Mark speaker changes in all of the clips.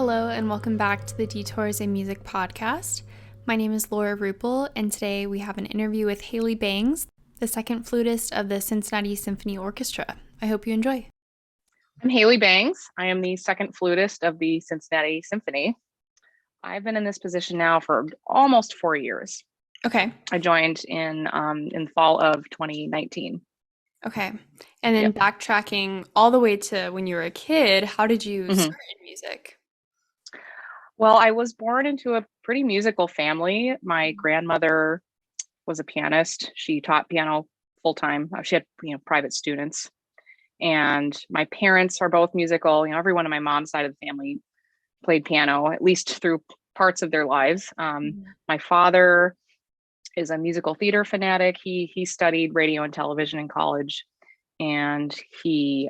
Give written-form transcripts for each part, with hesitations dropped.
Speaker 1: Hello and welcome back to the Detours in Music podcast. My name is Laura Rupel, and today we have an interview with Haley Bangs, the second flutist of the Cincinnati Symphony Orchestra. I hope you enjoy.
Speaker 2: I'm Haley Bangs. I am the second flutist of the Cincinnati Symphony. I've been in this position now for almost 4 years.
Speaker 1: Okay.
Speaker 2: I joined in fall of 2019.
Speaker 1: Okay. And then backtracking all the way to when you were a kid, how did you start in music?
Speaker 2: Well, I was born into a pretty musical family. My grandmother was a pianist. She taught piano full time. She had, private students. And my parents are both musical. Everyone on my mom's side of the family played piano, at least through parts of their lives. My father is a musical theater fanatic. He studied radio and television in college, and he's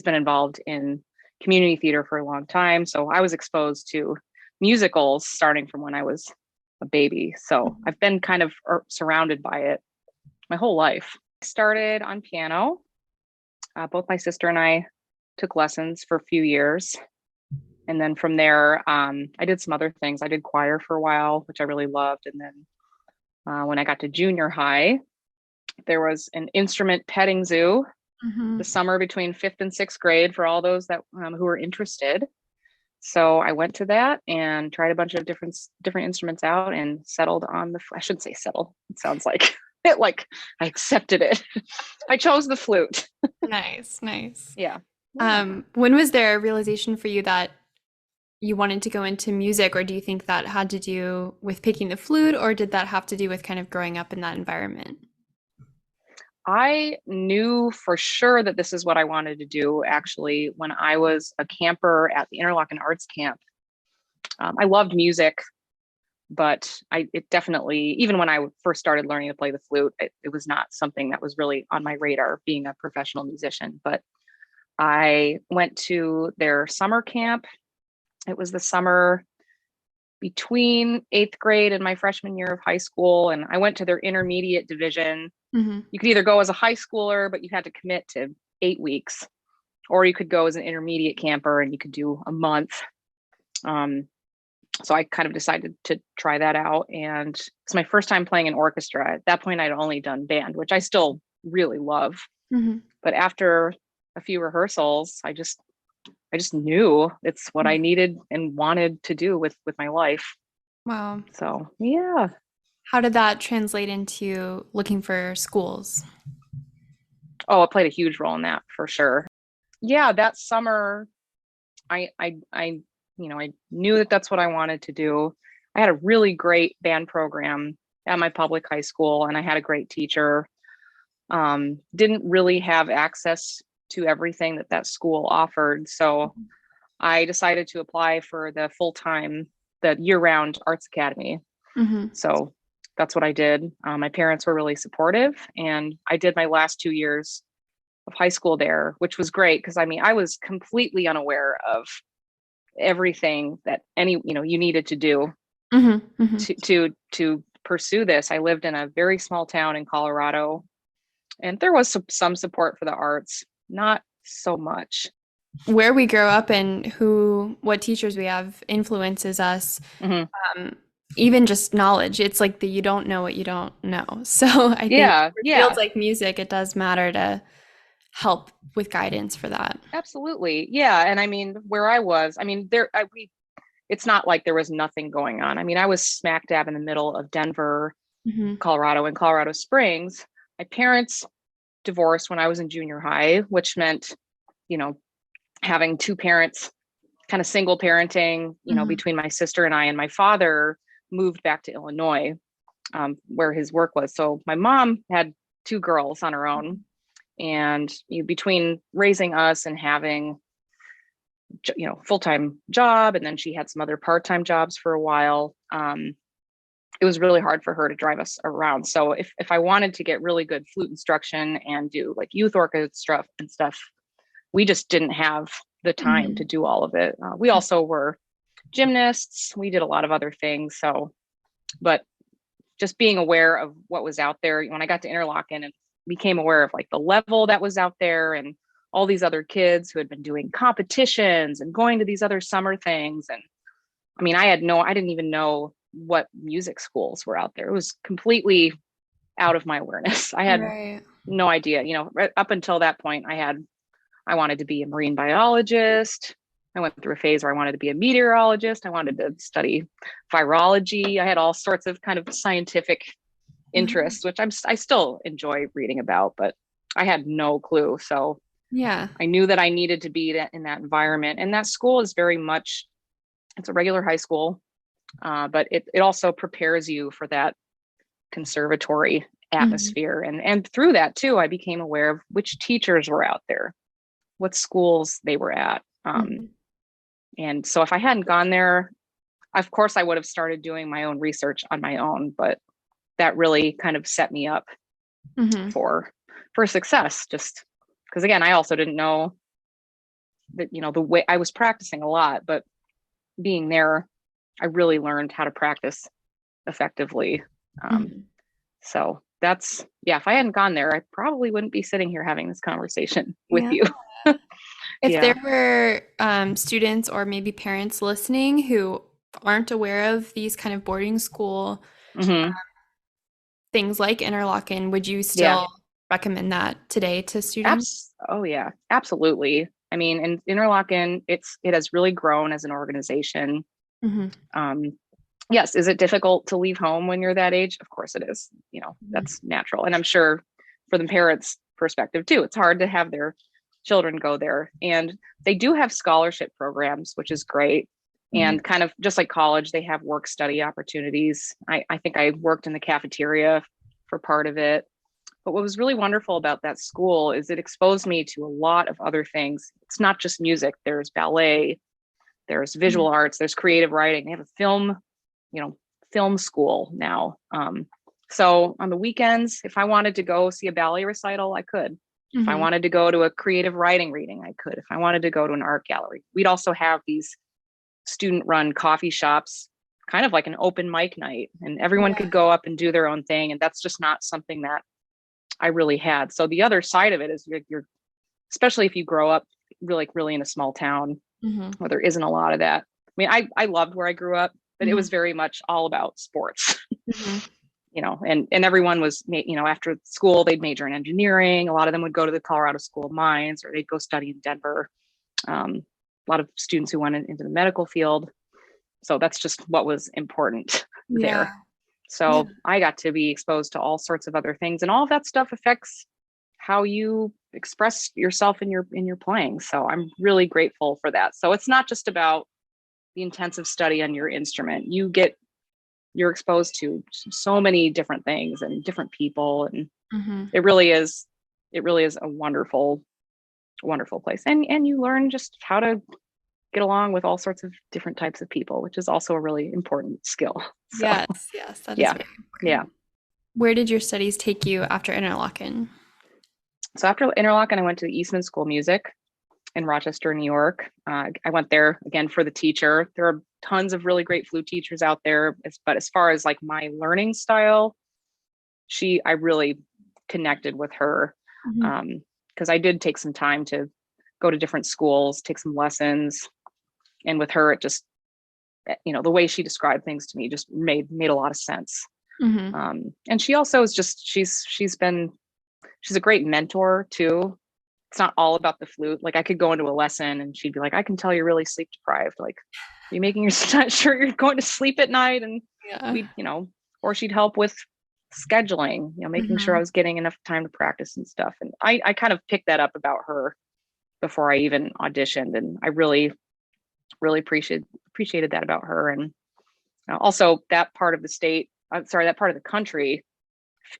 Speaker 2: been involved in community theater for a long time. So I was exposed to musicals starting from when I was a baby. So I've been kind of surrounded by it my whole life. I started on piano. Both my sister and I took lessons for a few years. And then from there, I did some other things. I did choir for a while, which I really loved. And then when I got to junior high, there was an instrument petting zoo the summer between 5th and 6th grade for all those that who were interested. So I went to that and tried a bunch of different instruments out and settled on I shouldn't say settle. It sounds like it, like I accepted it. I chose the flute.
Speaker 1: Nice.
Speaker 2: Yeah.
Speaker 1: When was there a realization for you that you wanted to go into music, or do you think that had to do with picking the flute, or did that have to do with kind of growing up in that environment?
Speaker 2: I knew for sure that this is what I wanted to do, actually, when I was a camper at the Interlochen Arts Camp. I loved music, but it definitely, even when I first started learning to play the flute, it was not something that was really on my radar, being a professional musician. But I went to their summer camp. It was the summer between 8th grade and my freshman year of high school. And I went to their intermediate division. You could either go as a high schooler, but you had to commit to 8 weeks, or you could go as an intermediate camper and you could do a month. So I kind of decided to try that out. And it's my first time playing an orchestra. At that point, I'd only done band, which I still really love. But after a few rehearsals, I just knew it's what I needed and wanted to do with my life.
Speaker 1: Wow.
Speaker 2: So, yeah.
Speaker 1: How did that translate into looking for schools?
Speaker 2: Oh, it played a huge role in that for sure. Yeah, that summer, I knew that that's what I wanted to do. I had a really great band program at my public high school, and I had a great teacher. Didn't really have access to everything that school offered. So I decided to apply for the year-round arts academy. So that's what I did. My parents were really supportive, and I did my last 2 years of high school there, which was great because I was completely unaware of everything that you needed to do to pursue this. I lived in a very small town in Colorado, and there was some support for the arts, not so much.
Speaker 1: Where we grow up and what teachers we have influences us. Even just knowledge. It's like you don't know what you don't know. So I think for fields like music, it does matter to help with guidance for that.
Speaker 2: Absolutely. Yeah. And where I was, it's not like there was nothing going on. I was smack dab in the middle of Denver, Colorado, and Colorado Springs. My parents divorced when I was in junior high, which meant, having two parents, kind of single parenting, between my sister and I. And my father moved back to Illinois, where his work was. So my mom had 2 girls on her own, and between raising us and having, full-time job, and then she had some other part-time jobs for a while, it was really hard for her to drive us around. So if I wanted to get really good flute instruction and do like youth orchestra and stuff, we just didn't have the time to do all of it. We also were gymnasts. We did a lot of other things. But just being aware of what was out there, when I got to Interlochen and became aware of like the level that was out there and all these other kids who had been doing competitions and going to these other summer things. And I mean, I didn't even know what music schools were out there. It was completely out of my awareness. I had
Speaker 1: Right.
Speaker 2: no idea, right up until that point. I wanted to be a marine biologist. I went through a phase where I wanted to be a meteorologist. I wanted to study virology. I had all sorts of kind of scientific
Speaker 1: Mhm.
Speaker 2: interests, which I still enjoy reading about, but I had no clue. So
Speaker 1: Yeah.
Speaker 2: I knew that I needed to be in that environment. And that school is very much, it's a regular high school, but it also prepares you for that conservatory
Speaker 1: Mhm.
Speaker 2: atmosphere. And through that too, I became aware of which teachers were out there, what schools they were at.
Speaker 1: Mhm.
Speaker 2: And so if I hadn't gone there, of course I would have started doing my own research on my own, but that really kind of set me up
Speaker 1: Mhm.
Speaker 2: for success, just because again, I also didn't know that, the way I was practicing a lot, but being there, I really learned how to practice effectively. Um,
Speaker 1: Mhm.
Speaker 2: so that's, yeah, if I hadn't gone there, I probably wouldn't be sitting here having this conversation with
Speaker 1: Yeah.
Speaker 2: you.
Speaker 1: If
Speaker 2: Yeah.
Speaker 1: there were students or maybe parents listening who aren't aware of these kind of boarding school
Speaker 2: Hmm.
Speaker 1: things like Interlochen, would you
Speaker 2: Yeah.
Speaker 1: still recommend that today to students?
Speaker 2: Oh yeah, absolutely. I mean, in Interlochen, it has really grown as an organization.
Speaker 1: Hmm.
Speaker 2: Um, yes, is it difficult to leave home when you're that age? Of course it is. That's natural. And I'm sure for the parents' perspective too, it's hard to have their children go there. And they do have scholarship programs, which is great.
Speaker 1: Hmm.
Speaker 2: And kind of just like college, they have work study opportunities. I think I worked in the cafeteria for part of it. But what was really wonderful about that school is it exposed me to a lot of other things. It's not just music, there's ballet, there's visual arts, there's creative writing. They have a you know, film school now. So on the weekends, if I wanted to go see a ballet recital, I could. If I
Speaker 1: Hmm.
Speaker 2: wanted to go to a creative writing reading, I could. If I wanted to go to an art gallery, we'd also have these student run coffee shops, kind of like an open mic night, and everyone
Speaker 1: Yeah.
Speaker 2: could go up and do their own thing. And that's just not something that I really had. So the other side of it is you're especially if you grow up really in a small town
Speaker 1: Hmm.
Speaker 2: where there isn't a lot of that. I mean, I loved where I grew up, but it
Speaker 1: Hmm.
Speaker 2: was very much all about sports,
Speaker 1: Hmm.
Speaker 2: and everyone was, after school, they'd major in engineering. A lot of them would go to the Colorado School of Mines, or they'd go study in Denver. A lot of students who went into the medical field. So that's just what was important
Speaker 1: Yeah.
Speaker 2: there.
Speaker 1: Yeah.
Speaker 2: So I got to be exposed to all sorts of other things, and all of that stuff affects how you express yourself in your playing. So I'm really grateful for that. So it's not just about the intensive study on your instrument. You're exposed to so many different things and different people, and
Speaker 1: Hmm.
Speaker 2: it really is a wonderful place. And you learn just how to get along with all sorts of different types of people, which is also a really important skill. So
Speaker 1: Yes, yes, that is
Speaker 2: yeah.
Speaker 1: very
Speaker 2: Yeah.
Speaker 1: important. Where did your studies take you after Interlochen?
Speaker 2: So after Interlochen, I went to the Eastman School of Music in Rochester, New York. I went there again for the teacher. There are tons of really great flute teachers out there, but as far as like my learning style, I really connected with her,
Speaker 1: Hmm.
Speaker 2: because I did take some time to go to different schools, take some lessons, and with her, it just, the way she described things to me just made a lot of sense.
Speaker 1: Hmm.
Speaker 2: And she also is just she's a great mentor too. It's not all about the flute. Like I could go into a lesson and she'd be like, I can tell you're really sleep deprived. Like, are you making yourself sure you're going to sleep at night? And
Speaker 1: Yeah.
Speaker 2: we, or she'd help with scheduling, making sure I
Speaker 1: Hmm.
Speaker 2: was getting enough time to practice and stuff. And I kind of picked that up about her before I even auditioned. And I really appreciated that about her. And also that part of the state, I'm sorry, that part of the country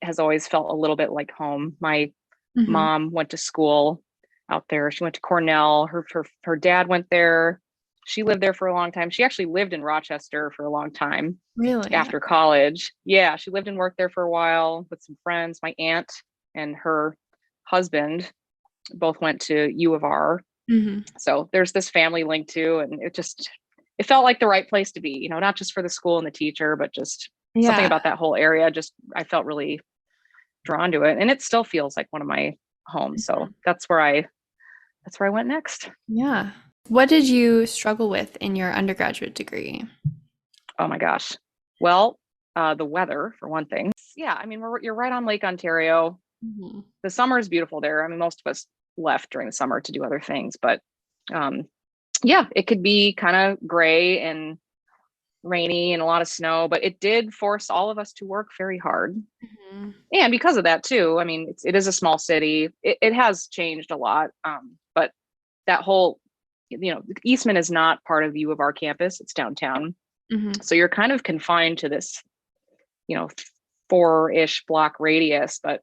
Speaker 2: has always felt a little bit like home. My
Speaker 1: Hmm.
Speaker 2: mom went to school out there. She went to Cornell. Her dad went there. She lived there for a long time. She actually lived in Rochester for a long time
Speaker 1: Really?
Speaker 2: after college. Yeah, she lived and worked there for a while with some friends. My aunt and her husband both went to U of R.
Speaker 1: Hmm.
Speaker 2: So there's this family link too, and it felt like the right place to be, not just for the school and the teacher, but just something
Speaker 1: Yeah.
Speaker 2: about that whole area. Just I felt really drawn to it, and it still feels like one of my homes. So
Speaker 1: Mhm.
Speaker 2: that's where I went next.
Speaker 1: Yeah. What did you struggle with in your undergraduate degree?
Speaker 2: Oh my gosh. Well, the weather for one thing. Yeah, I mean, you're right on Lake Ontario.
Speaker 1: Mhm.
Speaker 2: The summer is beautiful there. I mean, most of us left during the summer to do other things, but um, yeah, it could be kind of gray and rainy and a lot of snow, but it did force all of us to work very hard.
Speaker 1: Mhm.
Speaker 2: And because of that too, I mean, it is a small city. It has changed a lot, but that whole, Eastman is not part of the U of R campus. It's downtown,
Speaker 1: Mhm.
Speaker 2: so you're kind of confined to this, you know, 4-ish block radius. But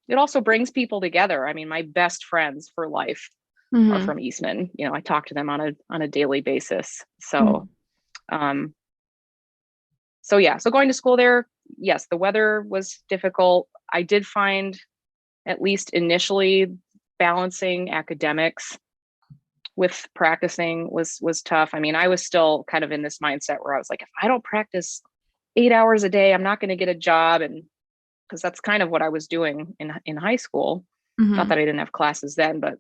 Speaker 2: it also brings people together. I mean, my best friends for life are
Speaker 1: Mhm.
Speaker 2: from Eastman. I talk to them on a daily basis.
Speaker 1: Mhm.
Speaker 2: Um, so yeah, so going to school there, yes, the weather was difficult. I did find, at least initially, balancing academics with practicing was tough. I mean, I was still kind of in this mindset where I was like, if I don't practice 8 hours a day, I'm not going to get a job. And because that's kind of what I was doing in high school. Not
Speaker 1: Mhm.
Speaker 2: that I didn't have classes then, but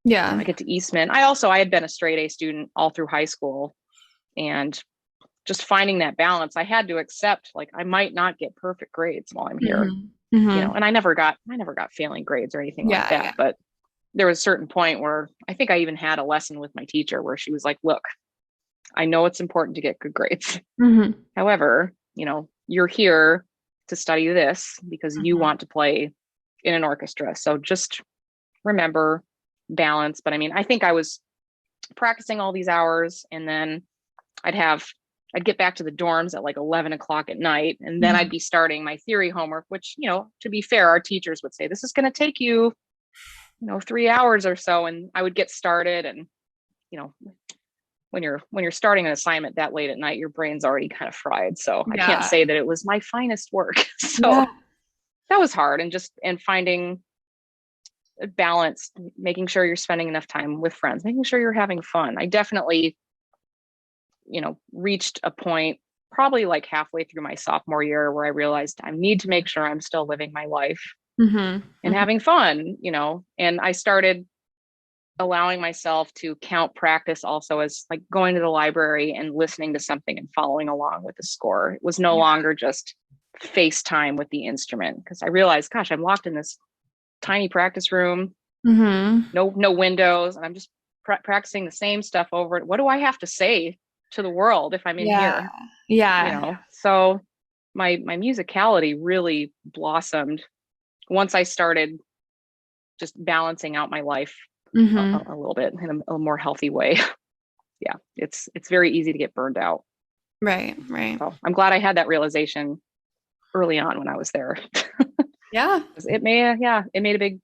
Speaker 1: Yeah.
Speaker 2: I get to Eastman. I had been a straight A student all through high school, and just finding that balance, I had to accept, like, I might not get perfect grades while I'm here,
Speaker 1: Mhm. Mhm.
Speaker 2: and I never got failing grades or anything like
Speaker 1: Yeah,
Speaker 2: that.
Speaker 1: yeah.
Speaker 2: But there was a certain point where I think I even had a lesson with my teacher where she was like, look, I know it's important to get good grades.
Speaker 1: Mhm.
Speaker 2: However, you're here to study this because you
Speaker 1: Mhm.
Speaker 2: want to play in an orchestra. So just remember balance. But I mean, I think I was practicing all these hours, and then I'd have I'd get back to the dorms at like 11 o'clock at night, and then I'd
Speaker 1: Mhm.
Speaker 2: be starting my theory homework, which, to be fair, our teachers would say, this is going to take you, 3 hours or so. And I would get started. And, you know, when you're starting an assignment that late at night, your brain's already kind of fried. So I can't
Speaker 1: Yeah.
Speaker 2: say that it was my finest work.
Speaker 1: Yeah.
Speaker 2: So that was hard. And finding a balance, making sure you're spending enough time with friends, making sure you're having fun. I definitely, reached a point probably like halfway through my sophomore year where I realized I need to make sure I'm still living my life
Speaker 1: Mhm.
Speaker 2: and
Speaker 1: Mhm.
Speaker 2: having fun, and I started allowing myself to count practice also as like going to the library and listening to something and following along with the score. It was no
Speaker 1: Yeah.
Speaker 2: longer just FaceTime with the instrument, because I realized, gosh, I'm locked in this tiny practice room,
Speaker 1: Mhm.
Speaker 2: no windows, and I'm just practicing the same stuff over. What do I have to say to the world if I'm in
Speaker 1: Yeah.
Speaker 2: here?
Speaker 1: Yeah.
Speaker 2: So my musicality really blossomed once I started just balancing out my life
Speaker 1: Mhm.
Speaker 2: a little bit in a more healthy way. Yeah, it's very easy to get burned out.
Speaker 1: Right, right.
Speaker 2: So I'm glad I had that realization early on when I was there.
Speaker 1: Yeah.
Speaker 2: It made a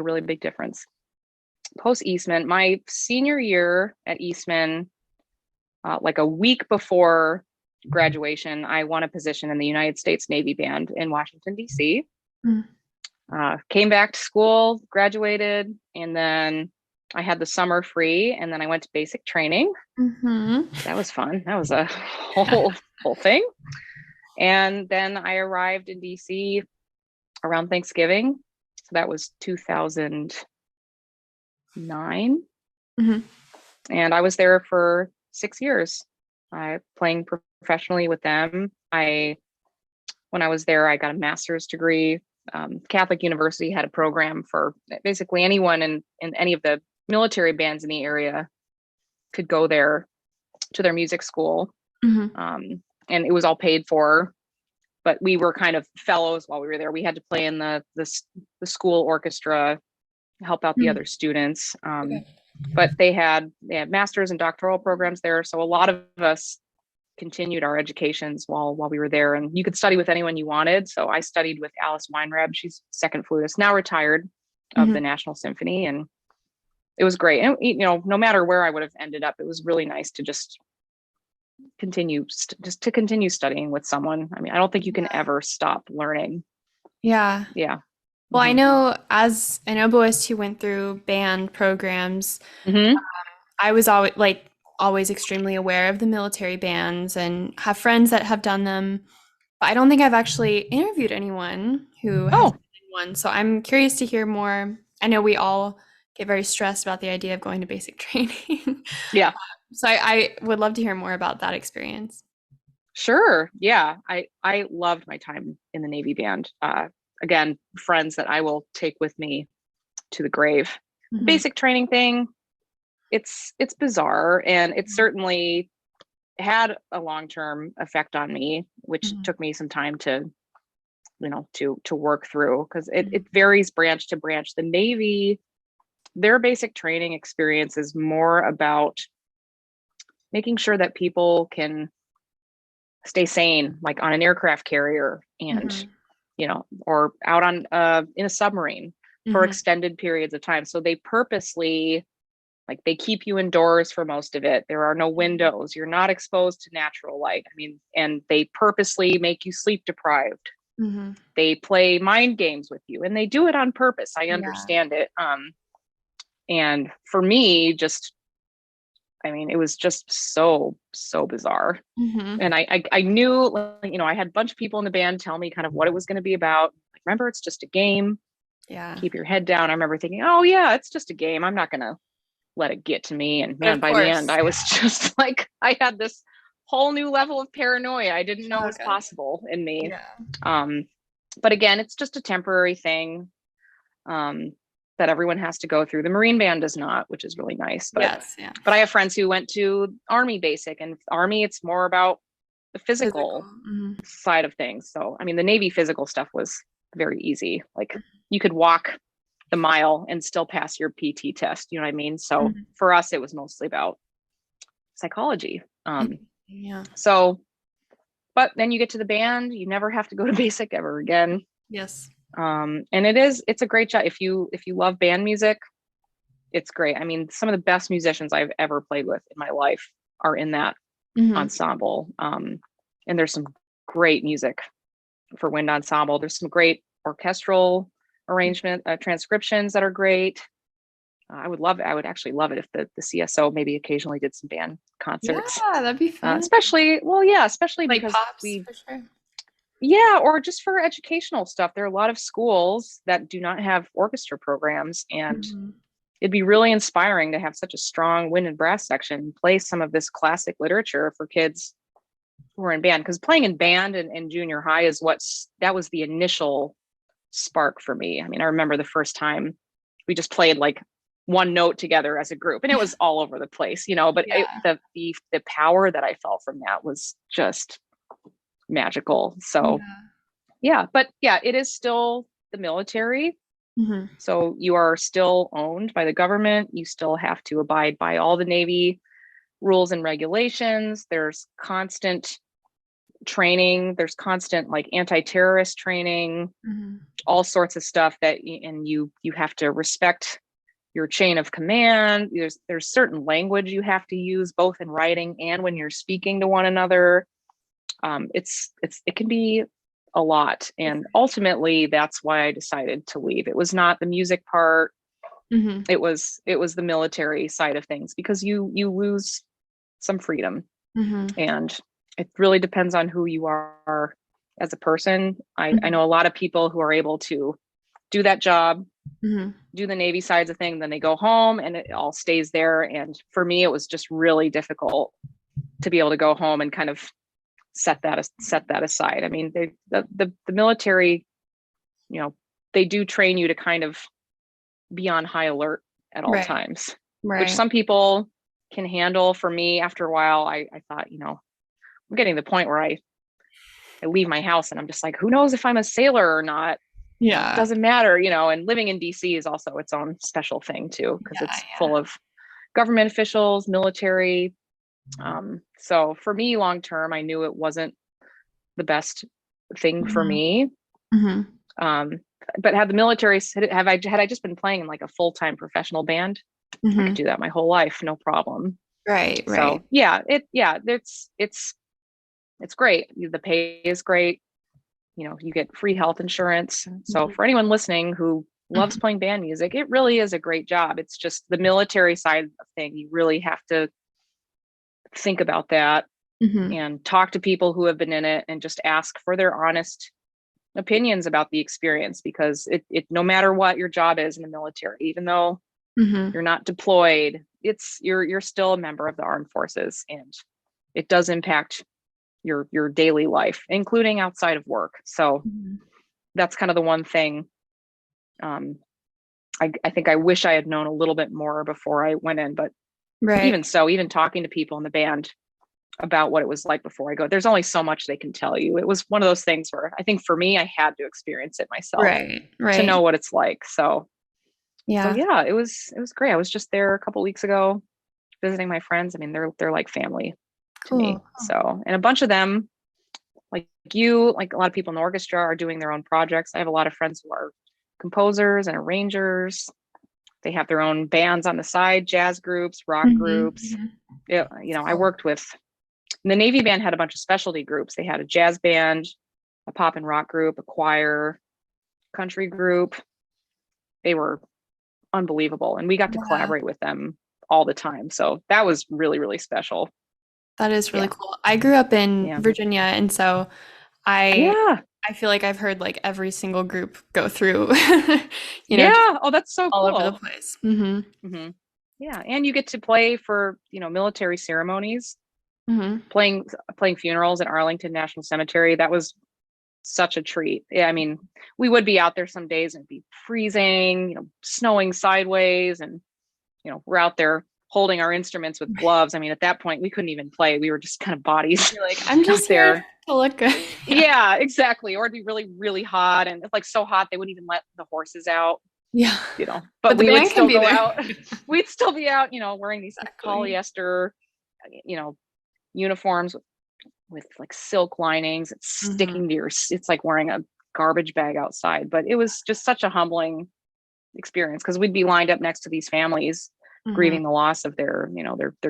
Speaker 2: really big difference. Post Eastman, my senior year at Eastman, like a week before graduation, I won a position in the United States Navy Band in Washington, D.C.
Speaker 1: Mm.
Speaker 2: Came back to school, graduated, and then I had the summer free, and then I went to basic training.
Speaker 1: Mhm.
Speaker 2: That was fun. That was a whole thing. And then I arrived in DC around Thanksgiving. So that was 2009.
Speaker 1: Mhm.
Speaker 2: And I was there for 6 years, playing professionally with them. When I was there, I got a master's degree. Catholic University had a program for basically anyone in any of the military bands in the area could go there to their music school.
Speaker 1: Mhm.
Speaker 2: And it was all paid for, but we were kind of fellows while we were there. We had to play in the school orchestra, help out the
Speaker 1: Mm.
Speaker 2: other students.
Speaker 1: Okay.
Speaker 2: But they had master's and doctoral programs there, so a lot of us continued our educations while we were there, and you could study with anyone you wanted. So I studied with Alice Weinreb. She's second flutist, now retired, of the
Speaker 1: Mhm.
Speaker 2: National Symphony, and it was great. And no matter where I would have ended up, it was really nice to just continue studying with someone. I mean, I don't think you can ever stop learning.
Speaker 1: Yeah.
Speaker 2: Yeah.
Speaker 1: Well,
Speaker 2: Hmm.
Speaker 1: as an oboist who went through band programs,
Speaker 2: Hmm.
Speaker 1: I was always extremely aware of the military bands and have friends that have done them. But I don't think I've actually interviewed anyone who has
Speaker 2: Oh,
Speaker 1: been in one. So I'm curious to hear more. I know we all get very stressed about the idea of going to basic training.
Speaker 2: Yeah.
Speaker 1: So I would love to hear more about that experience.
Speaker 2: Sure. Yeah. I loved my time in the Navy band. Again, friends that I will take with me to the grave. The basic training thing, it's bizarre, and it certainly had a long-term effect on me, which took me some time to, to work through, because it varies branch to branch. The Navy, their basic training experience is more about making sure that people can stay sane, like on an aircraft carrier, and or out on in a submarine for extended periods of time. So they purposely, like, they keep you indoors for most of it. There are no windows. You're not exposed to natural light. I mean, and they purposely make you sleep deprived. They play mind games with you, and they do it on purpose. I understand it. And for me, it was just so bizarre. And I knew, like, I had a bunch of people in the band tell me kind of what it was going to be about. Like, remember, it's just a game.
Speaker 1: Yeah.
Speaker 2: Keep your head down. I remember thinking, oh yeah, it's just a game. I'm not going to let it get to me. And man, by the end, I was just like, I had this whole new level of paranoia I didn't know was possible in me. But again, it's just a temporary thing that everyone has to go through. The Marine band does not, which is really nice. But but I have friends who went to Army basic, and Army, it's more about the physical side of things. So I mean, the Navy physical stuff was very easy. Like, you could walk the mile and still pass your PT test. You know what I mean? So for us, it was mostly about psychology. So, but then you get to the band, you never have to go to basic ever again.
Speaker 1: Yes.
Speaker 2: And it's a great job. If you love band music, it's great. I mean, some of the best musicians I've ever played with in my life are in that ensemble. And there's some great music for wind ensemble. There's some great orchestral arrangement, transcriptions that are great. I would love it. I would actually love it if the CSO maybe occasionally did some band concerts.
Speaker 1: Yeah, that'd be fun.
Speaker 2: Especially like because pops, for sure. Yeah, or just for educational stuff. There are a lot of schools that do not have orchestra programs, and it'd be really inspiring to have such a strong wind and brass section play some of this classic literature for kids who are in band. Because playing in band in junior high that was the initial spark for me. I mean, I remember the first time we just played like one note together as a group, and it was all over the place, but the power that I felt from that was just magical. So but it is still the military. So you are still owned by the government. You still have to abide by all the Navy rules and regulations. There's constant training. There's constant like anti-terrorist training, all sorts of stuff and you have to respect your chain of command. There's certain language you have to use both in writing and when you're speaking to one another. It can be a lot. And ultimately that's why I decided to leave. It was not the music part. It was the military side of things, because you lose some freedom. And it really depends on who you are as a person. I know a lot of people who are able to do that job, do the Navy sides of things, then they go home and it all stays there. And for me, it was just really difficult to be able to go home and kind of set that aside. I mean, the military, they do train you to kind of be on high alert at all times, which some people can handle. For me, after a while, I thought, I'm getting to the point where I leave my house and I'm just like, who knows if I'm a sailor or not? It doesn't matter, and living in DC is also its own special thing too, because it's full of government officials, military. So for me, long term, I knew it wasn't the best thing for me. But had I just been playing in like a full-time professional band, I could do that my whole life, no problem.
Speaker 1: Right.
Speaker 2: So it's great. The pay is great. You get free health insurance. So for anyone listening who loves playing band music, it really is a great job. It's just the military side of thing. You really have to think about that and talk to people who have been in it and just ask for their honest opinions about the experience, because it no matter what your job is in the military, even though
Speaker 1: Mm-hmm.
Speaker 2: You're not deployed. You're still a member of the armed forces, and it does impact your daily life, including outside of work. So that's kind of the one thing. I think I wish I had known a little bit more before I went in, but even so, even talking to people in the band about what it was like before I go, there's only so much they can tell you. It was one of those things where I think for me, I had to experience it myself to know what it's like. So yeah, it was great. I was just there a couple weeks ago visiting my friends. I mean, they're like family to me. So, and a bunch of them, like a lot of people in the orchestra are doing their own projects. I have a lot of friends who are composers and arrangers. They have their own bands on the side, jazz groups, rock groups. Yeah, I worked with the Navy band had a bunch of specialty groups. They had a jazz band, a pop and rock group, a choir, country group. They were unbelievable. And we got to collaborate with them all the time. So that was really, really special.
Speaker 1: That is really cool. I grew up in Virginia, and so I feel like I've heard like every single group go through,
Speaker 2: oh, that's so
Speaker 1: all
Speaker 2: cool.
Speaker 1: over the place.
Speaker 2: Yeah. And you get to play for, military ceremonies, playing funerals at Arlington National Cemetery. That was such a treat. Yeah, I mean, we would be out there some days and it'd be freezing, snowing sideways, and we're out there holding our instruments with gloves. I mean, at that point we couldn't even play. We were just kind of bodies.
Speaker 1: You're like, I'm just there to look good.
Speaker 2: Yeah, exactly. Or it'd be really, really hot, and it's like so hot they wouldn't even let the horses out.
Speaker 1: Yeah.
Speaker 2: But we would still go out. We'd still be out, wearing these polyester, uniforms with like silk linings. It's sticking to it's like wearing a garbage bag outside. But it was just such a humbling experience, because we'd be lined up next to these families grieving the loss of their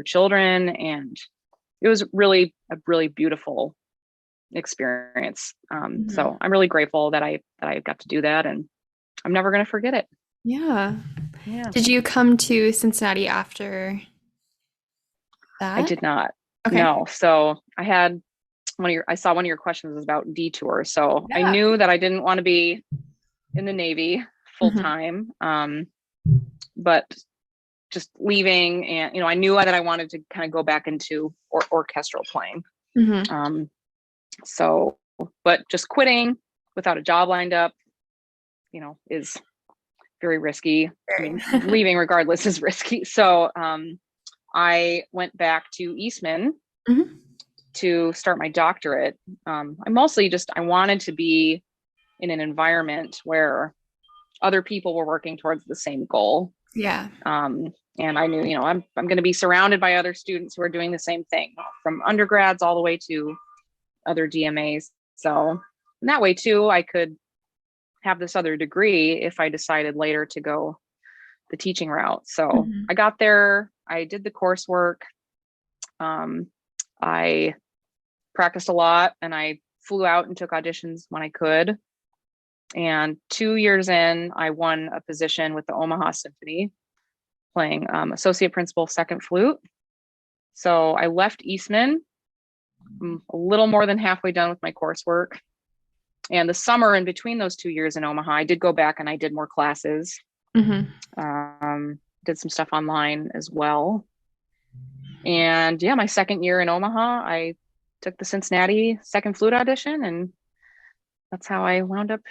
Speaker 2: children, and it was really a really beautiful experience. So I'm really grateful that I got to do that, and I'm never going to forget it.
Speaker 1: Yeah. Did you come to Cincinnati after that?
Speaker 2: I did not. Okay. No. So I saw one of your questions was about Detours. So I knew that I didn't want to be in the Navy full time. But just leaving, and I knew that I wanted to kind of go back into orchestral playing. So, but just quitting without a job lined up, is very risky. I mean, leaving regardless is risky. So I went back to Eastman to start my doctorate. I wanted to be in an environment where other people were working towards the same goal.
Speaker 1: Yeah.
Speaker 2: And I knew, I'm going to be surrounded by other students who are doing the same thing, from undergrads all the way to other DMAs. So in that way too, I could have this other degree if I decided later to go the teaching route. So I got there, I did the coursework. I practiced a lot, and I flew out and took auditions when I could. And 2 years in, I won a position with the Omaha Symphony, playing associate principal second flute. So I left Eastman a little more than halfway done with my coursework. And the summer in between those 2 years in Omaha, I did go back and I did more classes. Did some stuff online as well. And my second year in Omaha, I took the Cincinnati second flute audition, and that's how I wound up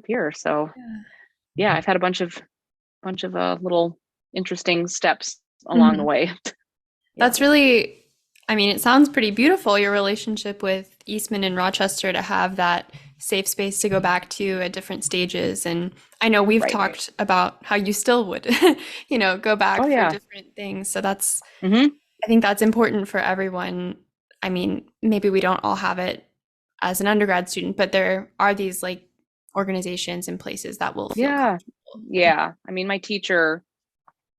Speaker 2: here. So I've had a bunch of little interesting steps along the way.
Speaker 1: That's really, I mean, it sounds pretty beautiful, your relationship with Eastman and Rochester, to have that safe space to go back to at different stages. And I know we've talked about how you still would, go back for different things. So that's, I think that's important for everyone. I mean, maybe we don't all have it as an undergrad student, but there are these like organizations and places that will feel comfortable.
Speaker 2: Yeah. I mean, my teacher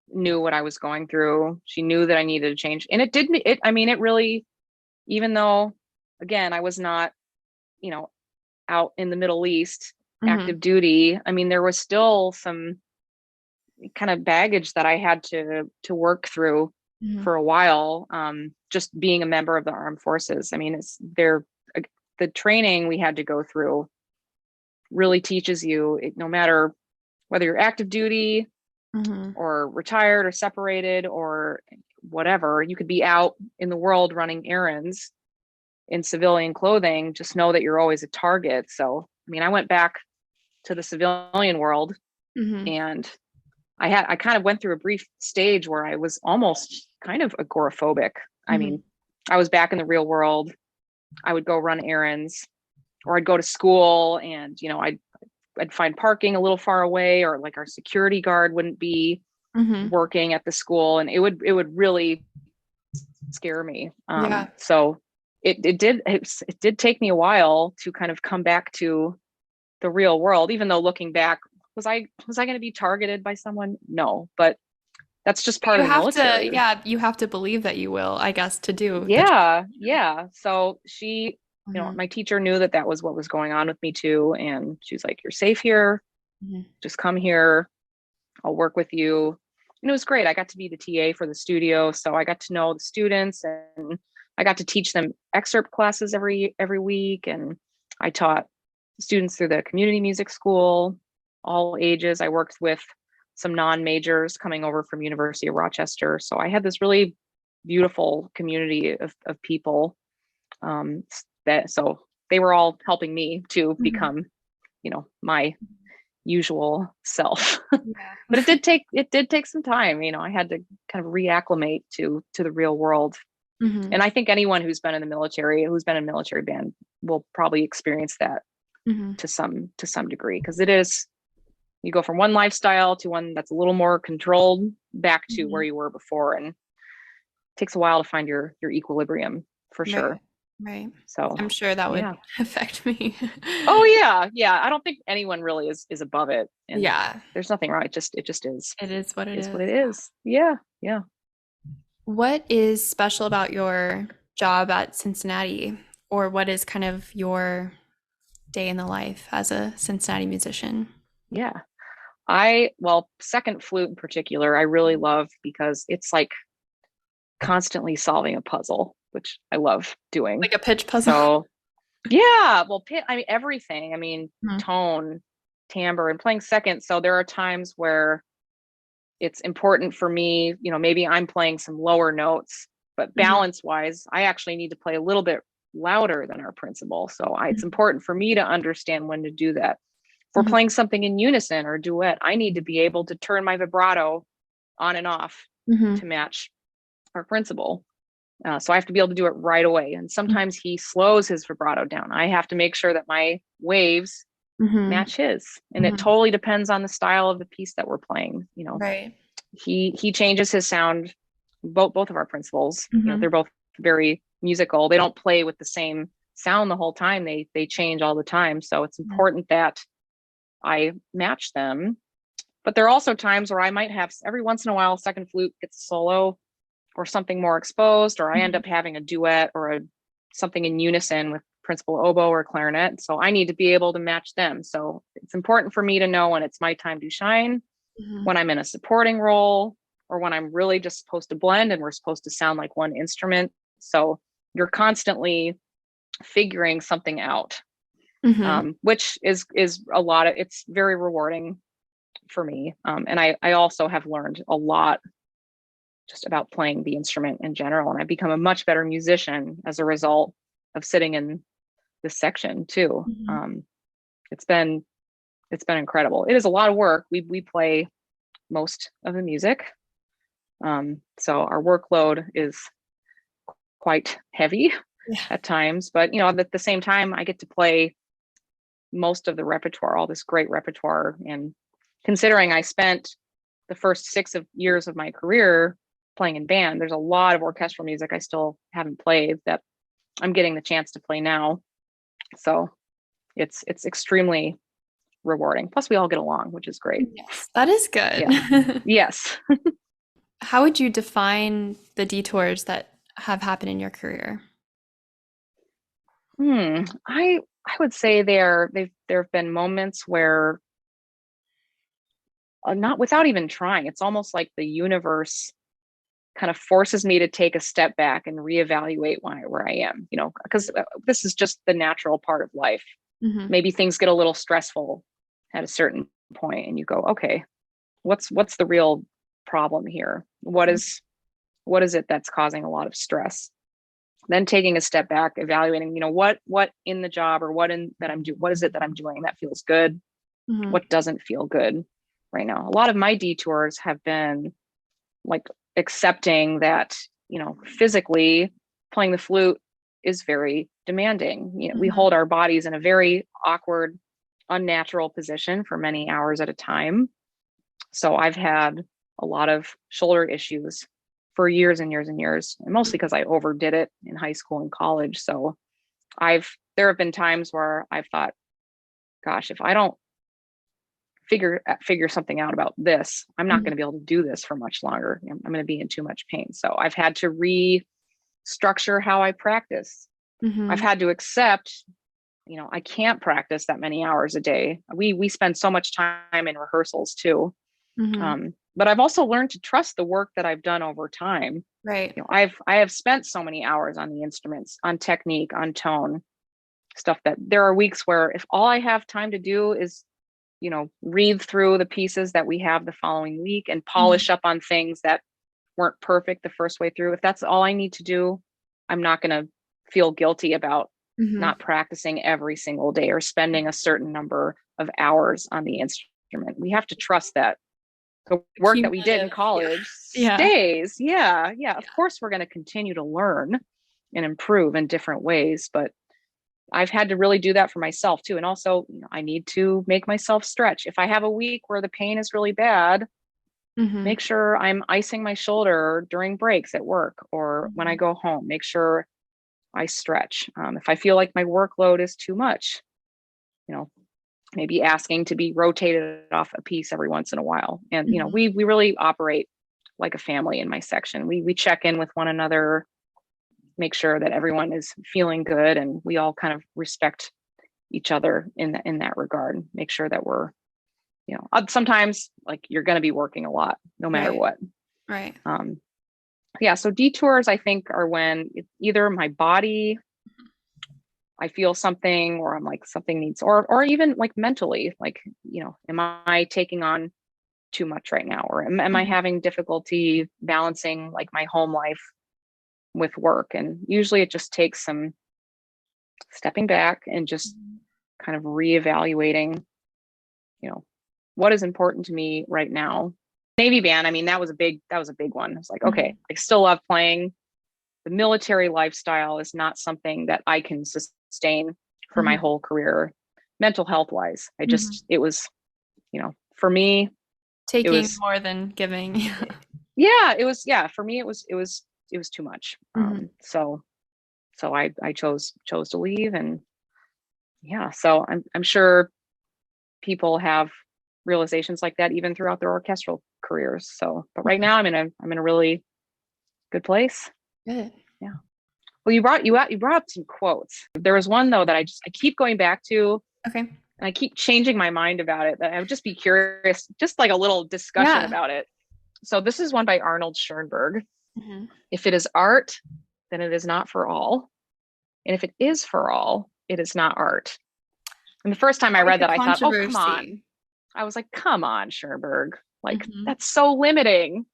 Speaker 2: knew what I was going through. She knew that I needed a change. And it really, even though, again, I was not, out in the Middle East, active duty. I mean, there was still some kind of baggage that I had to work through for a while. Just being a member of the armed forces. I mean, the training we had to go through really teaches you, no matter whether you're active duty or retired or separated or whatever. You could be out in the world running errands in civilian clothing. Just know that you're always a target. So, I mean, I went back to the civilian world and I kind of went through a brief stage where I was almost kind of agoraphobic. I mean, I was back in the real world. I would go run errands, or I'd go to school and, I'd find parking a little far away, or like our security guard wouldn't be working at the school, and it would really scare me. So it did take me a while to kind of come back to the real world, even though looking back, was I going to be targeted by someone? No, but that's just part of the military.
Speaker 1: You have to believe that you will, I guess, to do.
Speaker 2: Yeah. So she, my teacher knew that was what was going on with me too. And she's like, you're safe here. Just come here. I'll work with you. And it was great. I got to be the TA for the studio. So I got to know the students, and I got to teach them excerpt classes every week. And I taught students through the community music school, all ages. I worked with some non-majors coming over from University of Rochester. So I had this really beautiful community of people so they were all helping me to become, my usual self. But it did take some time. I had to kind of reacclimate to the real world. And I think anyone who's been in the military, who's been in a military band, will probably experience that to some degree, because it is, you go from one lifestyle to one that's a little more controlled back to where you were before, and it takes a while to find your equilibrium, for sure.
Speaker 1: Right.
Speaker 2: So
Speaker 1: I'm sure that would affect me.
Speaker 2: Oh yeah. I don't think anyone really is above it. And there's nothing wrong. It just is.
Speaker 1: It is what it is.
Speaker 2: What it is. Yeah.
Speaker 1: What is special about your job at Cincinnati, or what is kind of your day in the life as a Cincinnati musician?
Speaker 2: Yeah. Second flute in particular, I really love, because it's like constantly solving a puzzle, which I love doing.
Speaker 1: Like a pitch puzzle.
Speaker 2: So, yeah. Well, everything. Tone, timbre, and playing second. So there are times where it's important for me, maybe I'm playing some lower notes, but balance wise, I actually need to play a little bit louder than our principal. So it's important for me to understand when to do that. If we're playing something in unison or duet, I need to be able to turn my vibrato on and off to match our principal. So I have to be able to do it right away. And sometimes he slows his vibrato down. I have to make sure that my waves match his. And it totally depends on the style of the piece that we're playing.
Speaker 1: Right.
Speaker 2: He changes his sound. Both of our principals, they're both very musical. They don't play with the same sound the whole time. They change all the time. So it's important that I match them. But there are also times where I might have, every once in a while, second flute gets a solo or something more exposed, or I end up having a duet or something in unison with principal oboe or clarinet. So I need to be able to match them. So it's important for me to know when it's my time to shine, when I'm in a supporting role, or when I'm really just supposed to blend and we're supposed to sound like one instrument. So you're constantly figuring something out, which is a lot of, it's very rewarding for me. And I also have learned a lot just about playing the instrument in general. And I've become a much better musician as a result of sitting in this section too. It's been incredible. It is a lot of work. We play most of the music. So our workload is quite heavy at times, but at the same time, I get to play most of the repertoire, all this great repertoire. And considering I spent the first 6 years of my career playing in band, there's a lot of orchestral music I still haven't played that I'm getting the chance to play now. So it's extremely rewarding. Plus we all get along, which is great.
Speaker 1: Yes, that is good.
Speaker 2: Yeah. Yes.
Speaker 1: How would you define the detours that have happened in your career?
Speaker 2: I would say there have been moments where not without even trying, it's almost like the universe kind of forces me to take a step back and reevaluate where I am, because this is just the natural part of life. Maybe things get a little stressful at a certain point and you go, okay, what's the real problem here? What is it that's causing a lot of stress? Then taking a step back, evaluating, what in the job or what is it that I'm doing that feels good?
Speaker 1: Mm-hmm.
Speaker 2: What doesn't feel good right now? A lot of my detours have been like accepting that, physically playing the flute is very demanding. We hold our bodies in a very awkward, unnatural position for many hours at a time. So I've had a lot of shoulder issues for years and years and years, and mostly because I overdid it in high school and college. So there have been times where I've thought, gosh, if I don't figure something out about this, I'm not going to be able to do this for much longer. I'm going to be in too much pain. So I've had to restructure how I practice. I've had to accept, I can't practice that many hours a day. We spend so much time in rehearsals too. But I've also learned to trust the work that I've done over time.
Speaker 1: Right.
Speaker 2: I have spent so many hours on the instruments, on technique, on tone, stuff that there are weeks where if all I have time to do is, read through the pieces that we have the following week and polish up on things that weren't perfect the first way through. If that's all I need to do, I'm not going to feel guilty about not practicing every single day or spending a certain number of hours on the instrument. We have to trust that the work that we did in college stays. Yeah. Of course, we're going to continue to learn and improve in different ways, but I've had to really do that for myself too. And also, I need to make myself stretch. If I have a week where the pain is really bad, make sure I'm icing my shoulder during breaks at work or when I go home. Make sure I stretch. If I feel like my workload is too much, maybe asking to be rotated off a piece every once in a while. And, we really operate like a family in my section. We check in with one another, make sure that everyone is feeling good, and we all kind of respect each other in that regard. Make sure that we're, sometimes like you're going to be working a lot no matter what.
Speaker 1: Right.
Speaker 2: So detours, I think, are when either my body, I feel something, or I'm like something needs, or even like mentally, like, am I taking on too much right now? Or am I having difficulty balancing like my home life with work? And usually it just takes some stepping back and just kind of reevaluating, what is important to me right now. Navy band, I mean, that was a big one. It's like, okay, I still love playing. The military lifestyle is not something that I can sustain for my whole career, mental health wise. It was, for me,
Speaker 1: taking more than giving.
Speaker 2: For me, it was too much. So I chose to leave, and so I'm sure people have realizations like that even throughout their orchestral careers. So, but right now I'm in a really good place.
Speaker 1: Good.
Speaker 2: Yeah. Well, you brought up some quotes. There was one though that I keep going back to.
Speaker 1: Okay.
Speaker 2: And I keep changing my mind about it. That I would just be curious, just like a little discussion about it. So this is one by Arnold Schoenberg. If it is art, then it is not for all. And if it is for all, it is not art. And the first time I read that, I thought, oh, come on. I was like, come on, Schoenberg. Like, that's so limiting.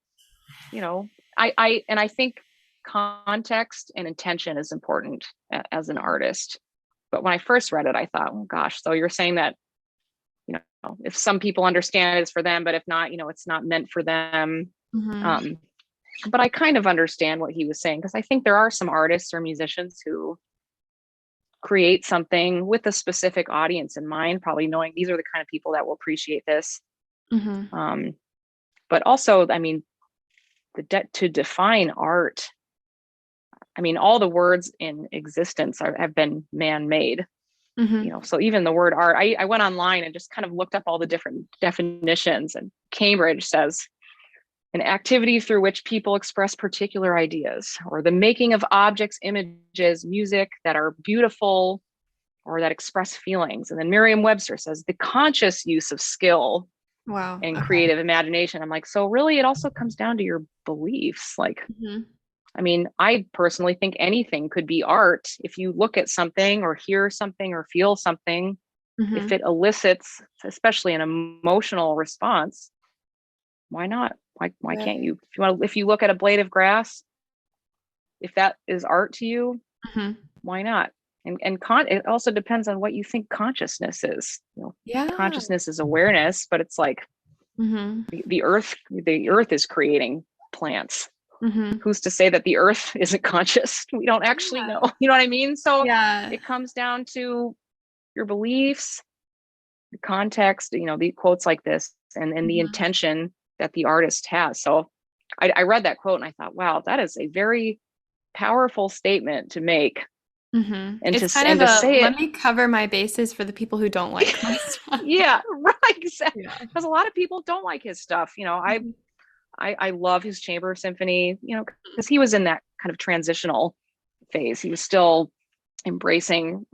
Speaker 2: I think context and intention is important as an artist. But when I first read it, I thought, oh gosh, so you're saying that, if some people understand it's for them, but if not, it's not meant for them. But I kind of understand what he was saying, because I think there are some artists or musicians who create something with a specific audience in mind, probably knowing these are the kind of people that will appreciate this. But also, I mean, to define art, I mean, all the words in existence have been man-made. So even the word art, I went online and just kind of looked up all the different definitions, and Cambridge says an activity through which people express particular ideas, or the making of objects, images, music that are beautiful or that express feelings. And then Merriam-Webster says the conscious use of skill and creative imagination. I'm like, so really it also comes down to your beliefs. Like, I mean, I personally think anything could be art if you look at something or hear something or feel something. If it elicits, especially an emotional response, why not? Why
Speaker 1: Right.
Speaker 2: can't you? If you look at a blade of grass, if that is art to you, why not? It also depends on what you think consciousness is.
Speaker 1: Yeah.
Speaker 2: Consciousness is awareness, but it's like the earth is creating plants. Who's to say that the earth isn't conscious? We don't actually know. You know what I mean? So it comes down to your beliefs, the context, the quotes like this, and the intention that the artist has. So I read that quote and I thought, wow, that is a very powerful statement to make. And
Speaker 1: It's
Speaker 2: to
Speaker 1: kind of
Speaker 2: say
Speaker 1: let
Speaker 2: it,
Speaker 1: me cover my bases for the people who don't like my stuff.
Speaker 2: yeah, right, exactly.
Speaker 1: Yeah.
Speaker 2: Because a lot of people don't like his stuff. I love his chamber symphony, because he was in that kind of transitional phase. He was still embracing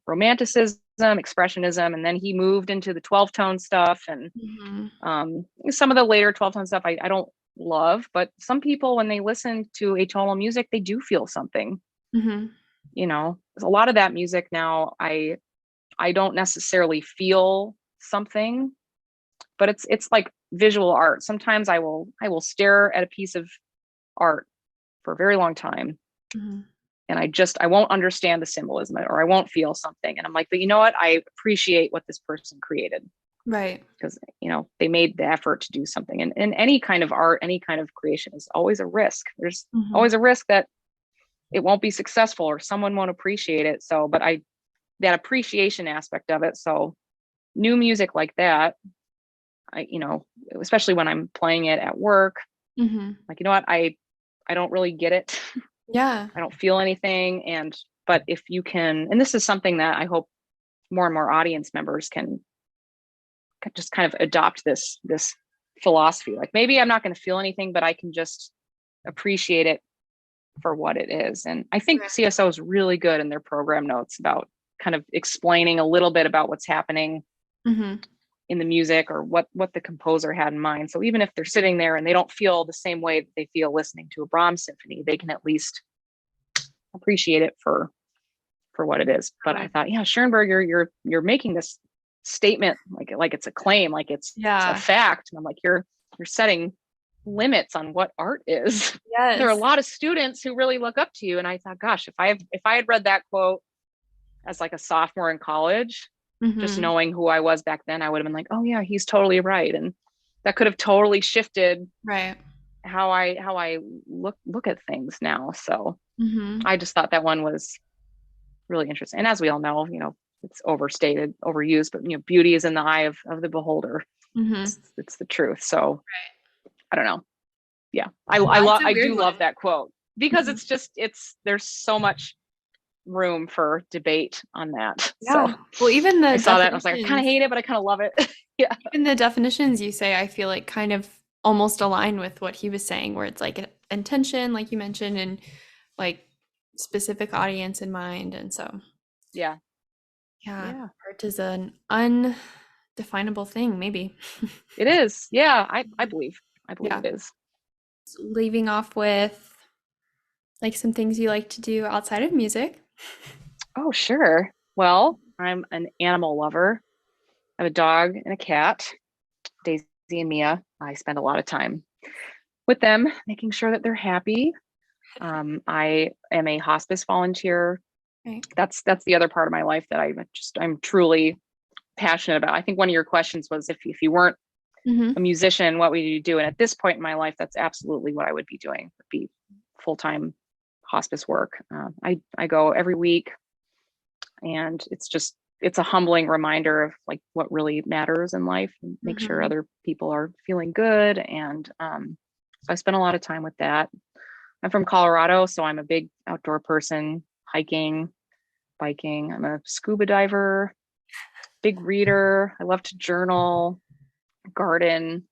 Speaker 2: romanticism, expressionism, and then he moved into the 12-tone stuff. And some of the later 12-tone stuff I don't love, but some people, when they listen to atonal music, they do feel something. A lot of that music now, I don't necessarily feel something, but it's like visual art. Sometimes I will stare at a piece of art for a very long time, and I won't understand the symbolism, or I won't feel something, and I'm like, but you know what, I appreciate what this person created,
Speaker 1: right?
Speaker 2: Because they made the effort to do something. And any kind of art, any kind of creation is always a risk. There's always a risk that it won't be successful or someone won't appreciate it. So, but that appreciation aspect of it. So new music like that, especially when I'm playing it at work, like, you know what, I don't really get it.
Speaker 1: Yeah.
Speaker 2: I don't feel anything. But if you can, and this is something that I hope more and more audience members can just kind of adopt this philosophy. Like, maybe I'm not going to feel anything, but I can just appreciate it for what it is. And I think CSO is really good in their program notes about kind of explaining a little bit about what's happening in the music, or what the composer had in mind. So even if they're sitting there and they don't feel the same way that they feel listening to a Brahms symphony, they can at least appreciate it for what it is. But I thought, yeah, Schoenberg, you're making this statement like it's a claim, like it's a fact. And I'm like, you're setting limits on what art is.
Speaker 1: Yes.
Speaker 2: There are a lot of students who really look up to you. And I thought, gosh, if I had read that quote as like a sophomore in college, just knowing who I was back then, I would have been like, oh yeah, he's totally right. And that could have totally shifted how I look at things now. So I just thought that one was really interesting. And as we all know, it's overstated, overused, but beauty is in the eye of the beholder. It's the truth. So I don't know. Yeah. I do love that quote, because there's so much room for debate on that.
Speaker 1: Yeah.
Speaker 2: So
Speaker 1: well, even the
Speaker 2: I saw that and I was like, I kind of hate it, but I kind of love it. Yeah.
Speaker 1: Even the definitions you say, I feel like kind of almost align with what he was saying, where it's like intention, like you mentioned, and like specific audience in mind. And so
Speaker 2: yeah,
Speaker 1: art is an undefinable thing, maybe.
Speaker 2: It is. Yeah, I believe it is.
Speaker 1: So leaving off with like some things you like to do outside of music.
Speaker 2: Oh, sure. Well, I'm an animal lover. I have a dog and a cat, Daisy and Mia. I spend a lot of time with them, making sure that they're happy. I am a hospice volunteer.
Speaker 1: Right.
Speaker 2: That's the other part of my life that I'm truly passionate about. I think one of your questions was, if you weren't a musician, what would you do? And at this point in my life, that's absolutely what I would be doing, would be full-time hospice work. I go every week, and it's a humbling reminder of like what really matters in life, and make sure other people are feeling good. And so I spend a lot of time with that. I'm from Colorado, so I'm a big outdoor person, hiking, biking. I'm a scuba diver, big reader. I love to journal, garden,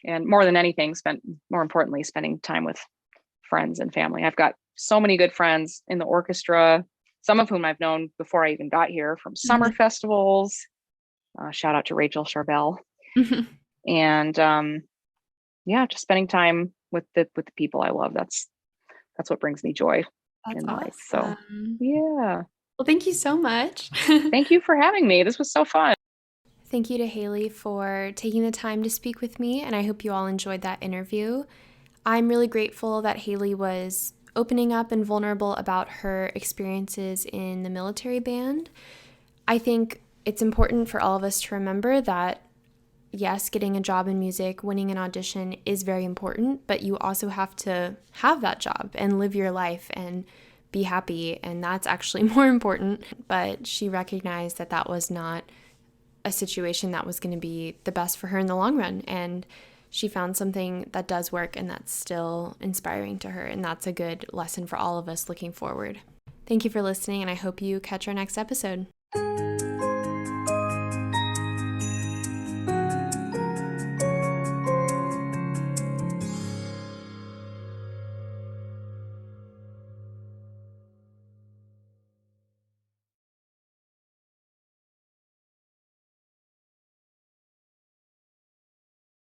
Speaker 2: and more importantly, spending time with friends and family. I've got so many good friends in the orchestra, some of whom I've known before I even got here from summer festivals. Shout out to Rachel Charbel. And just spending time with the people I love. That's what brings me joy in life. So yeah.
Speaker 1: Well, thank you so much.
Speaker 2: Thank you for having me. This was so fun.
Speaker 1: Thank you to Haley for taking the time to speak with me, and I hope you all enjoyed that interview. I'm really grateful that Haley was opening up and vulnerable about her experiences in the military band. I think it's important for all of us to remember that, yes, getting a job in music, winning an audition is very important, but you also have to have that job and live your life and be happy, and that's actually more important. But she recognized that that was not a situation that was going to be the best for her in the long run, and she found something that does work and that's still inspiring to her, and that's a good lesson for all of us looking forward. Thank you for listening, and I hope you catch our next episode.